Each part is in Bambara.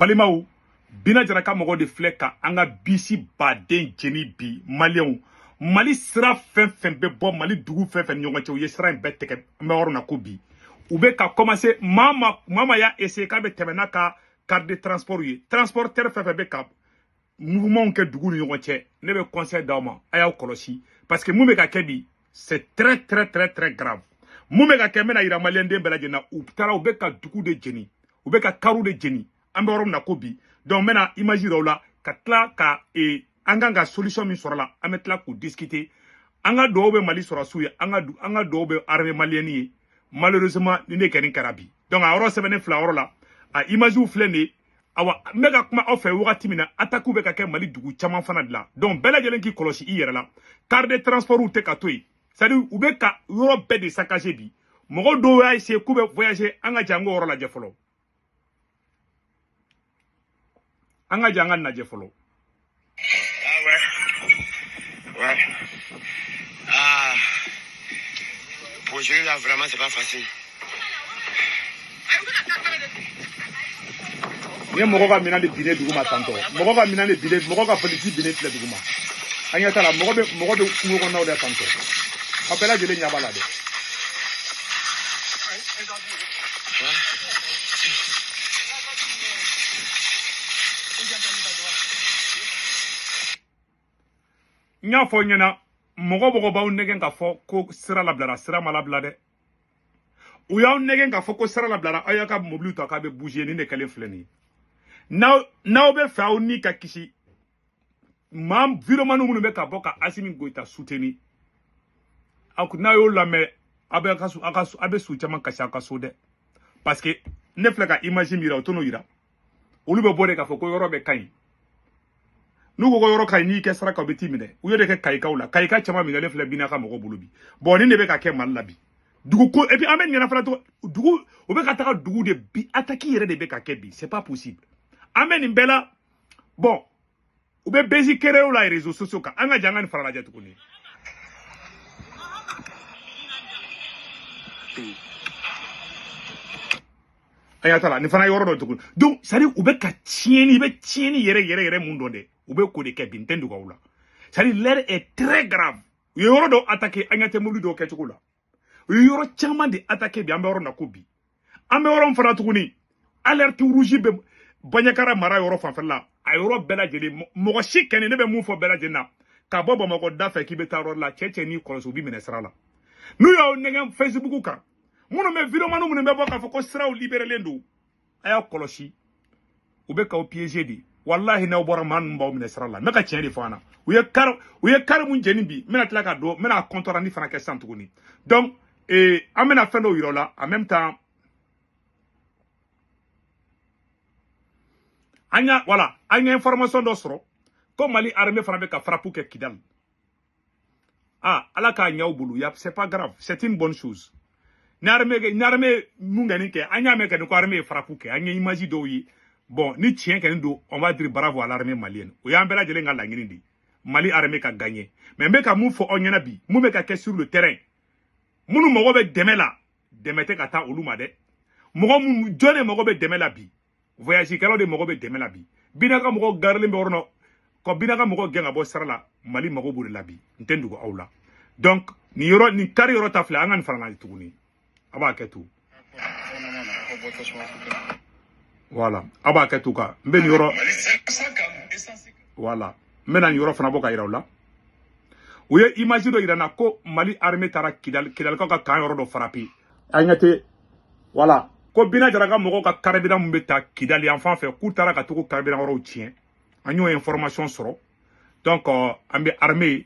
balimaw Bina Jaraka mogo de filɛ ka an ka bisi baden jeni bi maliyɛnw Mali sira fɛn fɛn bɛ bɔ Mali dugu fɛn fɛn ɲɔgɔn cɛ u ye sira in bɛɛ tigɛ an bɛ yɔrɔ na ko bi u bɛ ka commencer mama y'a essayer k'a bɛ tɛmɛ n'a ka carte de transport ye transporteur fɛn fɛn bɛ ka mouvement kɛ dugu ni ɲɔgɔn cɛ ne bɛ conseil d'aw ma a y'aw kɔlɔsi parce que mun bɛ ka kɛ bi c'est très grave mun bɛ ka kɛ n bɛna yira maliyɛnden bɛɛ lajɛlen na u taara u bɛ ka dugu de jeni u bɛ ka karu de jeni an bɛ yɔrɔ min na ko bi donc n bɛna image yira u la ka tila ka an kan ka solution min sɔrɔ la an bɛ tila k'u discuter an ka dugawu bɛ Mali sɔrɔsiw ye an ka dugawu bɛ armée malienne ye malheureusement ni ne kɛnin kɛra bi donc a yɔrɔ sɛbɛnnen filɛ yɔrɔ la a image filɛ nin ye awa n bɛ ka kuma aw fɛ wagati min na attaque bɛ ka kɛ Mali dugu caman fana de la donc bɛɛ lajɛlen k'i kɔlɔsi i yɛrɛ la carte de transport tɛ ka to yen c'est à dire u bɛ ka yɔrɔ bɛɛ de saccager bi mɔgɔ dɔw y'a essayer k'u bɛ voyager an ka jɛ an k'o yɔrɔ lajɛ fɔlɔ an ka jɛ an ka lajɛ fɔlɔ. Ouais. Ah. Pour gérer là, vraiment, c'est pas facile. Ni mɔgɔ ka minɛn de binnen dugu ma tantɔ mɔgɔ ka minɛn de binnen mɔgɔ ka politique binnen filɛ dugu ma an ɲɛ t'a la mɔgɔ bɛ kungo kɔnɔnaw de tantɔ a bɛɛ lajɛlen ɲɛ b'a la dɛ. n y'a fɔ ɲɛna mɔgɔ b'aw nɛgɛn k'a fɔ ko sira labilara sira ma labila dɛ u y'aw nɛgɛn k'a fɔ ko sira labilara aw y'a ka mobili ta k'a bɛ bouger ni de kɛlen filɛ nin ye n'aw bɛ fɛ aw ni ka kisi maa viremani minnu bɛ ka bɔ ka Asimi Goïta soutenir n'a y'o lamɛn aw bɛ su caman kasi aw ka so dɛ parce que ne filɛ ka image min yira o t'o yira olu bɛ bɔ de k'a fɔ ko yɔrɔ bɛ ka ɲi n'u ko yɔrɔ ka ɲi n'i kɛ saraka u bɛ t'i minɛ u ye de kɛ kayikaw la kayika caman minɛlen filɛ Bina ka mɔgɔw bolo bi bon nin de bɛ ka kɛ Mali la bi dugu ko et puis an bɛ ɲɛna fana to dugu u bɛ ka taga dugu de bi attaque yɛrɛ de bɛ ka kɛ bi c'est pas possible an bɛ nin bɛɛ la bon u bɛ bezi kɛrɛw la réseaux sociaux kan an ka jɛ an ka nin fara lajɛ tuguni. an y'a ta la nin fana yɔrɔ dɔ tuguni donc c'est à dire u bɛ ka tiɲɛni i bɛ tiɲɛni yɛrɛ mun dɔn dɛ u bɛ ko de kɛ bi n tɛ dogo aw la c'est à dire l'heure est très grave u ye yɔrɔ dɔ attaquer an ɲɛ tɛ mobili dɔw kɛcogo la u ye yɔrɔ caman de attaquer bi an bɛ yɔrɔ na ko bi an bɛ yɔrɔ min fana tuguni alerte rouge bɛ Baɲakara mara yɔrɔ fanfɛla la a yɔrɔ bɛɛ lajɛlen mɔgɔ si kɛni ne bɛ mun fɔ bɛɛ lajɛlen na ka bɔ Bamakɔ da fɛ k'i bɛ taa yɔrɔ la cɛ n'i kɔlɔsi u bɛ minɛ sira la n'u y'aw nɛgɛn Facebook kan minnu bɛ vidéoman minnu bɛ bɔ k'a fɔ ko siraw libérelen don a y'a kɔlɔsi u bɛ k'aw piéger de wallahi n'aw bɔra maa ninnu b'aw minɛ sira la n bɛ ka tiɲɛ de fɔ an na u ye kari mun jeni bi n bɛna tila ka don n bɛna compte-rendu fana kɛ sisan tuguni donc an bɛna fɛn dɔw yira u la en même temps an y'a information dɔ sɔrɔ ko Mali armée fana bɛ ka frappe kɛ Kidal ala k'a ɲɛ aw bolo c'est pas grave c'est une bonne chose ni armée mun kɛni kɛ an y'a mɛn kɛni ko armée ye frappe kɛ an ye image dɔw ye bon ni tiɲɛ kɛni don on va dire bravo à l'armée malienne o y'an bɛɛ lajɛlen ka laɲini de Mali armée ka gagner mais n bɛ ka mun fɔ aw ɲɛna bi mun bɛ ka kɛ sur le terrain minnu mago bɛ dɛmɛ la dɛmɛ tɛ ka taa olu ma dɛ mɔgɔ jɔn de mago bɛ dɛmɛ la bi voyage kɛlaw de mago bɛ dɛmɛ la bi Bina ka mɔgɔ garilen bɛ yɔrɔ la ka Bina ka mɔgɔ gɛn ka bɔ sira la Mali mago b'o de la bi n tɛ dogo aw la donc nin kari yɔrɔ ta filɛ an ka nin fara n'a ye tuguni a b'a kɛ to voilà a b'a kɛ to ka n bɛ nin yɔrɔ voilà n bɛna nin yɔrɔ fana bɔ ka yira u la u ye image dɔ yira n na ko Mali armée taara Kidalikaw ka kan yɔrɔ dɔ frappé an ɲɛ tɛ voilà ko Bina Jara ka mɔgɔw ka carburant mun bɛ taa Kidali yan fan fɛ k'u taara ka tugu carburant yɔrɔw tiɲɛ an y'o information sɔrɔ donc an bɛ armée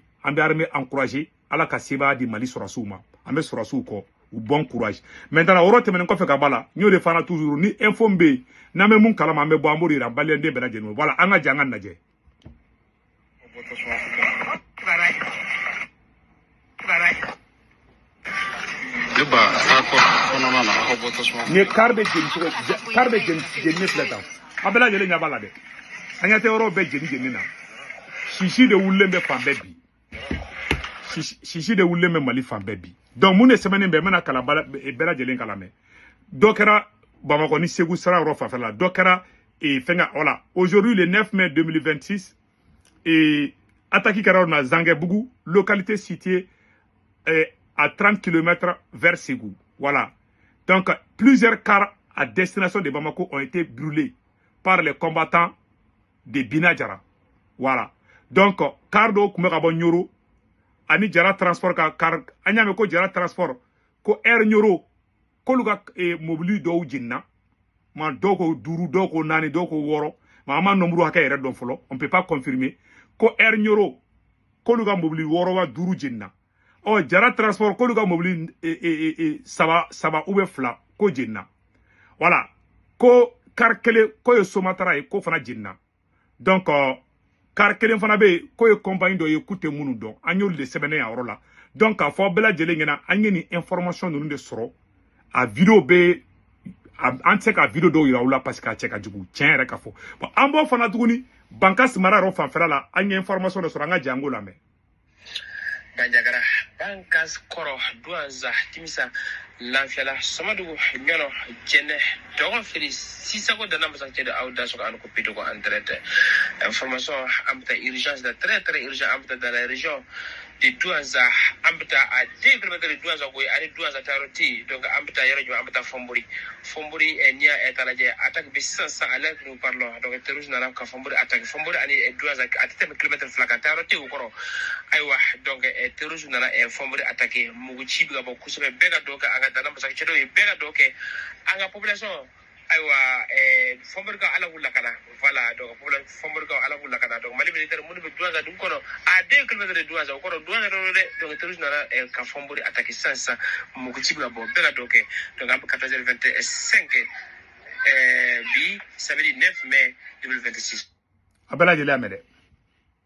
encourager ala ka sebaya di Mali sɔrɔsiw ma an bɛ sɔrɔsiw kɔ u bon courage maintenant yɔrɔ tɛmɛnen kɔfɛ ka b'a la n y'o de fana toujours ni info min bɛ yen n'an bɛ mun kalama an bɛ bɔ an b'o de yira maliyɛnden bɛɛ lajɛlen voilà an ka jɛ an ka lajɛ. Ni kar bɛ jeni filɛ tan a bɛɛ lajɛlen ɲɛ b'a la dɛ an ɲɛ tɛ yɔrɔ bɛɛ jeni na sisi de wulilen bɛ fan bɛɛ bi sisi de wulilen bɛ Mali fan bɛɛ bi donc mun de sɛbɛnnen bɛ n bɛna kalan bɛɛ lajɛlen kalan mɛ dɔ kɛra Bamakɔ ni Segu sira yɔrɔ fanfɛla la dɔ kɛra et voilà. Aujourd'hui, le 9 mai 2026, et attaque Karona Zanguebougou, localité située à 30 km vers Ségou. Voilà. Donc, plusieurs cars à destination de Bamako ont été brûlés par les combattants de Binadjara. Voilà. Donc, car do Kumerabo Nyoro, Ani Jara Transport, car Anyameko Jara Transport, ko Air Nyoro, Koluga et Mobili do Jinna, man doko Duru, doko Nani, doko Woro, Maman Nomuru Haka et Redon Folo, on ne peut pas confirmer, ko Air Nyoro, Koluga Mobili Woro, Duru Jinna. Oh, Jara Transport, Koluga Mobili, Saba Ube Fla, ko Jinna. Voilà. Ko Karkele, ko yo Somatara et ko Fana Jinna. Donc, car kelen fana be ko ye compagnie do ye kute munu don anyol de sebene ya rola donc a fo bela jele ngena anyeni information nunu de soro a video be an se ka video do yira wala parce que a che ka jugu tien rek ka fo bon ambo fana tuguni banka smara ro fan fera la anye information de soro anga jango la me banjagara bankas koro duanza timisa lanfiala samadugo nyono jene dogon feri sisako dana masakte de auda so an ko pito ko entraite information amta urgence de très urgent amta dans la région de duanza amta à 2 km de duanza ko ari duanza taroti donc amta yero amta fomburi nia etalaje attaque bi 500 à l'heure que nous parlons donc terrorisme na ka fomburi attaque fomburi ani duanza à 3 km flaka taroti ko aywa donc terrorisme na fomburi attaquer muguchi bi gabo kusube bega doka anga dana masakte do bega doke anga population aywa fomburi ka ala wulla kana voilà donc fomburi ka ala wulla kana donc mali militaire mun be duanza dum kono à 2 km de duanza ko duanza do donc terrorisme na ka fomburi attaquer 500 muguchi bi gabo bega doke donc am 14h25 bi samedi 9 mai 2026 abela jele amede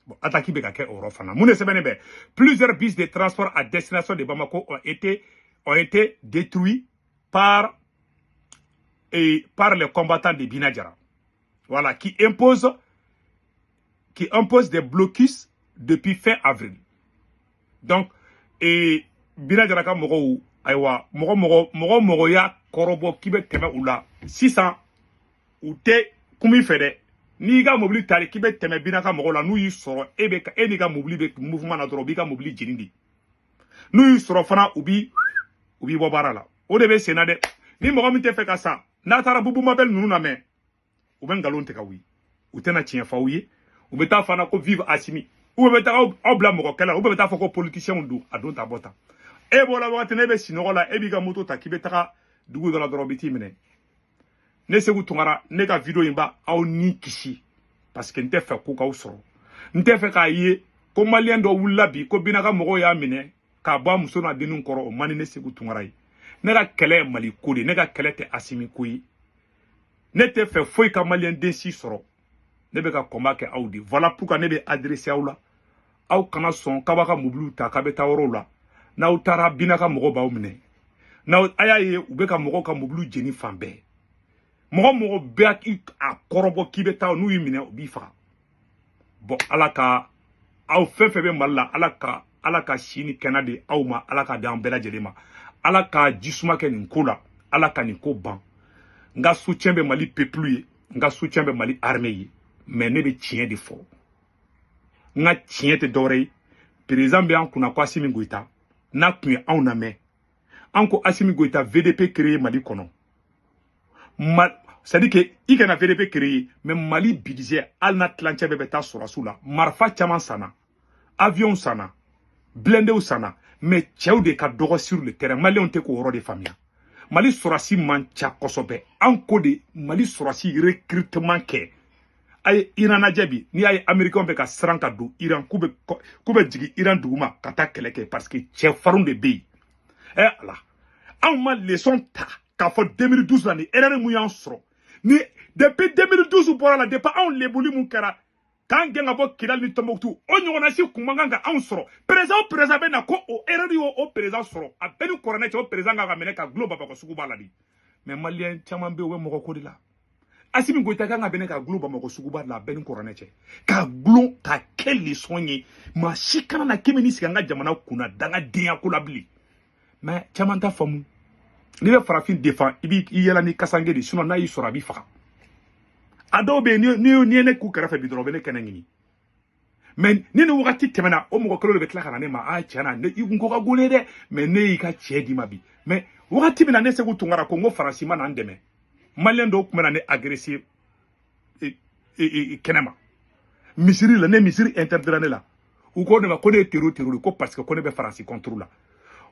bon attaque be ka ke orofana mune sebene be plusieurs bus de transport à destination de Bamako ont été détruits par les combattants de Binadjara. Voilà, qui impose des blocus depuis fin avril. Donc, et Binadjara ka mogo aywa mogo ya korobo kibe teme ula 600 ou te kumi fede ni ga mobili tali kibe teme binaka mogo la nu yi soro ebe ka eni ga mobili be mouvement na dro bi ga mobili jinindi nu yi soro fana ubi bobara la o de be senade ni mogo mi te fe ka sa na tara bubu mabel nunu na me u ben galon te ka wi u tena tien fa uye u be ta fana ko vive asimi u be ta obla mogo kala u be ta fa ko politicien ndu adon ta bota e bola wakati ne be sinogo la e bi ga moto ta kibe ta dugu la dro biti mine ne se ku tungara ne ka video imba aw ni kisi parce que nte fe ko ka usoro nte fe ka ye ko malien do wulla bi ko binaka mogo ya mine ka ba muso na dinu koro o mani ne se ku tungara yi ne ka kele mali ko de ne ka kele te asimi ko yi ne te fe foi ka malien desi soro ne be ka combat ke aw di voilà pourquoi ne be adresser aw la aw kana son ka ba ka mobile ta ka be ta woro la na utara binaka mogo ba o mine na aya ye u be ka mogo ka mobile jeni fambe mogo be a korobo kibe taw nu yimine bi fa bon alaka aw fefe be malla alaka shini kenade awma alaka dan bela jelema alaka jisuma ke nin kola alaka ni ko ban nga soutien be mali peuple nga soutien be mali armée mais ne be tien de fo nga tien te dorei président be an kuna ko Assimi Goïta na kun an na me anko Assimi Goïta VDP créé mali kono c'est-à-dire que il y a un VDP créé, mais Mali budget, Alna Tlanche Bebeta Sorasula, Marfa Chaman Sana, avion Sana, blindé Sana, mais Tchao de Kadoro sur le terrain, Mali on te ko de famille. Mali Sorasi mancha kosobe, anko de Mali Sorasi recrutement ke. Aye Iran Adjabi, ni aye Américain beka sranka do, Iran kube jigi Iran douma, kata keleke, parce que Tchao faroun de bay. Eh là, en mal leçon ta, qu'a fait 2012 l'année, elle est mouillée en soro. Ni depuis 2012 pour la départ on les bouli mon kara quand genga bo kidal ni tombouctou on yona si kumanga on soro présent be na ko o erreur o présent soro a benu coronet o présent ga mene ka globe ba ko suku baladi mais malien chaman be we mo ko dila Assimi Goïta ga bene ka globe ba ko suku balala benu coronet ka glo ka kelli soigné ma shikana na kimini sikanga jamana kuna danga dia ko labli mais chaman ta famu ni be farafin défend ibi yela ni kasange di sinon na yi sora bi faka Adobe ni ne ku karafe bidro be ne kenengini mais ni ne wakati temena o mo ko le betla kana ne ma a tiana ne ngo ka gole de mais ne ka tie di mabi mais wakati bina ne se ku tungara ko ngo farasi ma na ndeme malien do ku mena ne agressif kenema misiri la ne misiri interdire la ou ko ne ma ko ne terror ko parce que ko ne be farasi contre la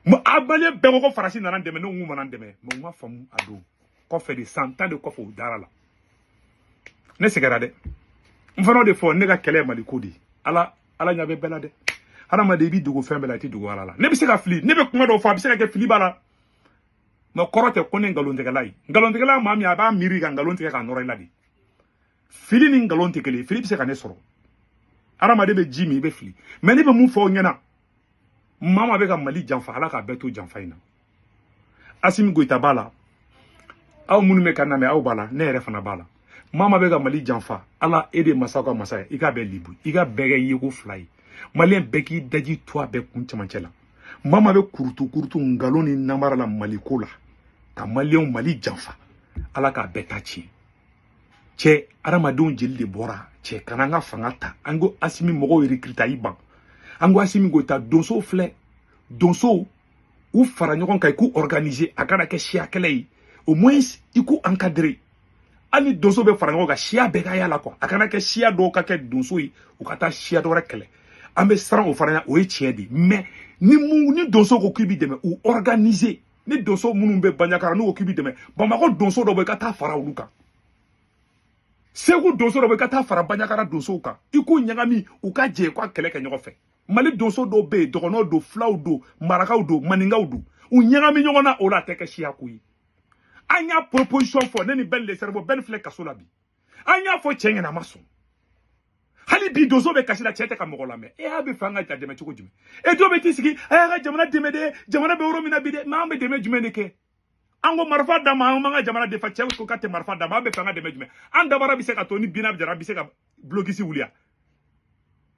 mo abalé be ko farasi na ndeme no nguma na ndeme mo ma famu ado ko fait des centaines de ko fo dara la ne segara de mfano de fo ne ga kele malikodi ala nyabe bela de hana ma de bi dugo fembe la ti dugo ala la ne bi se ka fili ne be kuma do fa bi se ka ke fili bala ma korote ko ne ngalonde galai ma mi aba miri ga ngalonde ka noro la di fili ni ngalonde kele fili bi se ka ne soro hana ma de be jimi be fili mais ne be mu fo nyana mama be ka mali janfa ala ka beto janfa ina asimi goita bala aw munu me kana me aw bala ne yere fana bala mama be ka mali janfa ala ede masaka masaya ika be libu ika bege yego fly malien beki daji toi be kun chamancela mama be kurutu ngaloni namara la malikola ka malien mali janfa ala ka betachi che aramadon jeli de bora che kananga fangata ango asimi mogo recruta iban ango asimi gota donso fle donso ou fara ɲɔgɔn kan iku organiser akana ke sia kelei au moins iku encadrer ani donso be fara ɲɔgɔn kan sia be ka yala quoi akana ke sia do ka ke donso yi u ka taa sia do kɛlɛ an be saran o fara o ye tiɲɛ de mais ni donso ko kibi dɛmɛ ou organiser ni donso munun be banyakara n'u ko kibi dɛmɛ bamako donso do be ka taa fara olu kan segu donso do be ka taa fara banyakara donso kan iku ɲagami u ka jɛ ko kɛlɛ kɛ ɲɔgɔn fɛ mali donso do be dɔgɔnɔ do fulaw do marakaw do maningaw do u ɲagami ɲɔgɔn na o la tɛ kɛ siya ko ye an y'a proposition fɔ ne ni bɛn le cerveau bɛn filɛ kaso la bi an y'a fɔ cɛ ɲɛna ma sɔn hali bi donso be kasi la cɛ tɛ ka mɔgɔ lamɛn a bɛ fɛ an ka dɛmɛ cogo jumɛn dɔ bɛ t'i sigi a y'a ka jamana dɛmɛ de jamana bɛ yɔrɔ min na bi dɛ mais an bɛ dɛmɛ jumɛn de kɛ an ko marifa d'a ma an ka jamana defa cɛ ko k'a tɛ marifa d'a ma an bɛ fɛ an ka dɛmɛ jumɛn an dabara bɛ se ka to ni bina jara bɛ se ka blokisi wuli yan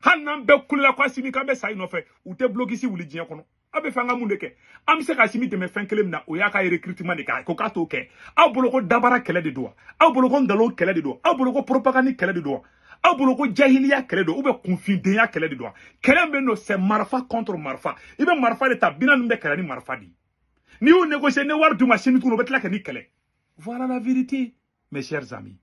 hali n'an bɛɛ kulela ko Asimi k'an bɛ sa i nɔfɛ u tɛ blokisi wuli diɲɛ kɔnɔ a bɛ fɛ an ka mun de kɛ an bɛ se ka Asimi dɛmɛ fɛn kelen min na o y'a ka recrutement de kɛ ko k'a t'o kɛ aw bolo ko dabara kɛlɛ de don wa aw bolo ko nkalon kɛlɛ de don aw bolo ko propagande kɛlɛ de don wa aw bolo ko jahiliya kɛlɛ don ou bien kunfindenya kɛlɛ de don wa kɛlɛ min bɛ no c'est marifa contre marifa i bɛ marifa de ta bina min bɛ kɛlɛ ni marifa de n'i y'u négocier ne wari d'u ma sini tuguni u bɛ tila ka ni kɛlɛ voilà la vérité mes chers amis